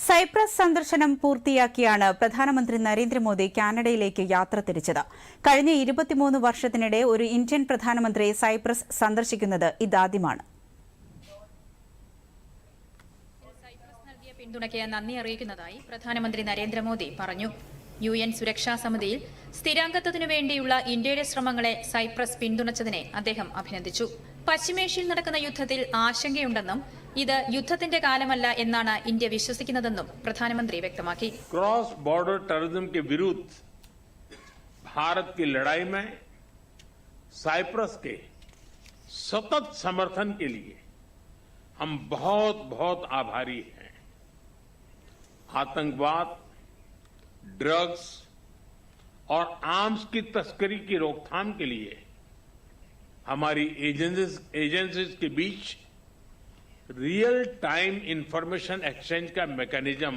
Cyprus സന്ദർശനം പൂർത്തിയാക്കിയാണ് പ്രധാനമന്ത്രി നരേന്ദ്രമോദി കാനഡയിലേക്ക് യാത്ര തിരിച്ചത്. കഴിഞ്ഞ 23 വർഷത്തിനിടെ ഒരു ഇന്ത്യൻ പ്രധാനമന്ത്രി സൈപ്രസ് സന്ദർശിക്കുന്നത് ഇതാദ്യമാണ്. പിന്തുണയ്ക്ക് നന്ദി അറിയിക്കുന്നതായി പ്രധാനമന്ത്രി നരേന്ദ്രമോദി പറഞ്ഞു. UN സുരക്ഷാ സമിതിയിൽ സ്ഥിരാംഗത്വത്തിനു വേണ്ടിയുള്ള ഇന്ത്യയുടെ ശ്രമങ്ങളെ സൈപ്രസ് പിന്തുണച്ചതിനെ അദ്ദേഹം അഭിനന്ദിച്ചു. പശ്ചിമേഷ്യയിൽ നടക്കുന്ന യുദ്ധത്തിൽ ആശങ്കയുണ്ടെന്നും ഇത് യുദ്ധത്തിന്റെ കാലമല്ല എന്നാണ് ഇന്ത്യ വിശ്വസിക്കുന്നതെന്നും പ്രധാനമന്ത്രി വ്യക്തമാക്കി. क्रॉस बॉर्डर टेररिज्म के विरुद्ध भारत की लड़ाई में साइप्रस के सतत समर्थन के लिए हम बहुत बहुत आभारी हैं. आतंकवाद, ड्रग्स और आर्म्स की तस्करी की रोकथाम के लिए हमारी एजेंसीज के बीच रियल टाइम इंफॉर्मेशन एक्सचेंज का मैकेनिज्म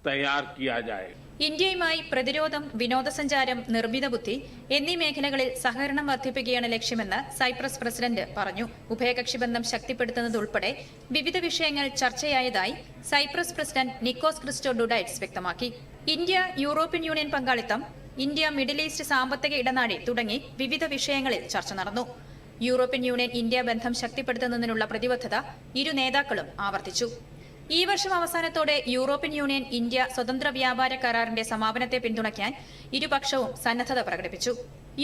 तैयार किया जाए. ഇന്ത്യയുമായി പ്രതിരോധം, വിനോദസഞ്ചാരം, നിർമ്മിത ബുദ്ധി എന്നീ മേഖലകളിൽ സഹകരണം വർദ്ധിപ്പിക്കുകയാണ് ലക്ഷ്യമെന്ന് സൈപ്രസ് പ്രസിഡന്റ് പറഞ്ഞു. ഉഭയകക്ഷി ബന്ധം ശക്തിപ്പെടുത്തുന്നതുൾപ്പെടെ വിവിധ വിഷയങ്ങൾ ചർച്ചയായതായി സൈപ്രസ് പ്രസിഡന്റ് നിക്കോസ് ക്രിസ്റ്റോഡുഡൈറ്റ്സ് വ്യക്തമാക്കി. ഇന്ത്യ യൂറോപ്യൻ യൂണിയൻ പങ്കാളിത്തം, ഇന്ത്യ മിഡിൽ ഈസ്റ്റ് സാമ്പത്തിക ഇടനാഴി തുടങ്ങി വിവിധ വിഷയങ്ങളിൽ ചർച്ച നടന്നു. യൂറോപ്യൻ യൂണിയൻ ഇന്ത്യ ബന്ധം ശക്തിപ്പെടുത്തുന്നതിനുള്ള പ്രതിബദ്ധത ഇരു നേതാക്കളും ആവർത്തിച്ചു. ഈ വർഷം അവസാനത്തോടെ യൂറോപ്യൻ യൂണിയൻ ഇന്ത്യ സ്വതന്ത്ര വ്യാപാര കരാറിന്റെ സമാപനത്തെ പിന്തുണയ്ക്കാൻ ഇരുപക്ഷവും സന്നദ്ധത പ്രകടിപ്പിച്ചു.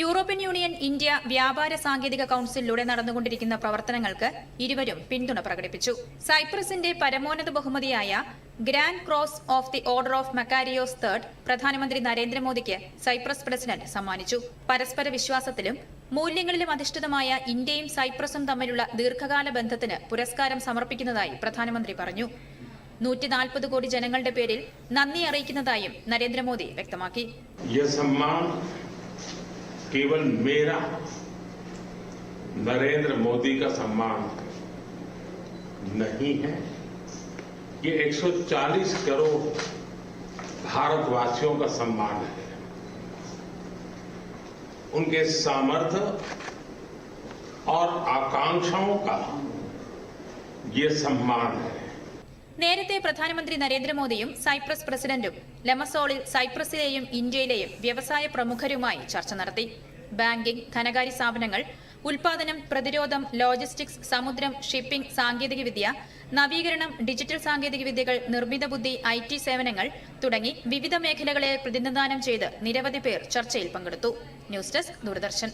യൂറോപ്യൻ യൂണിയൻ ഇന്ത്യ വ്യാപാര സാങ്കേതിക കൌൺസിലിലൂടെ നടന്നുകൊണ്ടിരിക്കുന്ന പ്രവർത്തനങ്ങൾക്ക് ഇരുവരും പിന്തുണ പ്രകടിപ്പിച്ചു. സൈപ്രസിന്റെ പരമോന്നത ബഹുമതിയായ grand cross of the order of Makarios III പ്രധാനമന്ത്രി നരേന്ദ്രമോദിക്ക് സൈപ്രസ് പ്രസിഡന്റ് സമ്മാനിച്ചു. പരസ്പര വിശ്വാസത്തിലും മൂല്യങ്ങളിലും അധിഷ്ഠിതമായ ഇന്ത്യയും സൈപ്രസും തമ്മിലുള്ള ദീർഘകാല ബന്ധത്തിന് പുരസ്കാരം സമർപ്പിക്കുന്നതായി പ്രധാനമന്ത്രി പറഞ്ഞു. 140 കോടി ജനങ്ങളുടെ പേരിൽ നന്ദി അറിയിക്കുന്നതായും നരേന്ദ്രമോദി വ്യക്തമാക്കി. केवल मेरा नरेंद्र मोदी का सम्मान नहीं है, ये 140 करोड़ भारतवासियों का सम्मान है. उनके सामर्थ्य और आकांक्षाओं का ये सम्मान है. നേരത്തെ പ്രധാനമന്ത്രി നരേന്ദ്രമോദിയും സൈപ്രസ് പ്രസിഡന്റും ലെമസോളിൽ സൈപ്രസിലെയും ഇന്ത്യയിലെയും വ്യവസായ പ്രമുഖരുമായി ചർച്ച നടത്തി. ബാങ്കിംഗ്, ധനകാര്യ സ്ഥാപനങ്ങൾ, ഉൽപാദനം, പ്രതിരോധം, ലോജിസ്റ്റിക്സ്, സമുദ്രം, ഷിപ്പിംഗ്, സാങ്കേതികവിദ്യ, നവീകരണം, ഡിജിറ്റൽ സാങ്കേതികവിദ്യകൾ, നിർമ്മിത ബുദ്ധി, IT സേവനങ്ങൾ തുടങ്ങി വിവിധ മേഖലകളെ പ്രതിനിധാനം ചെയ്ത് നിരവധി പേർ ചർച്ചയിൽ പങ്കെടുത്തു. News desk, Doordarshan.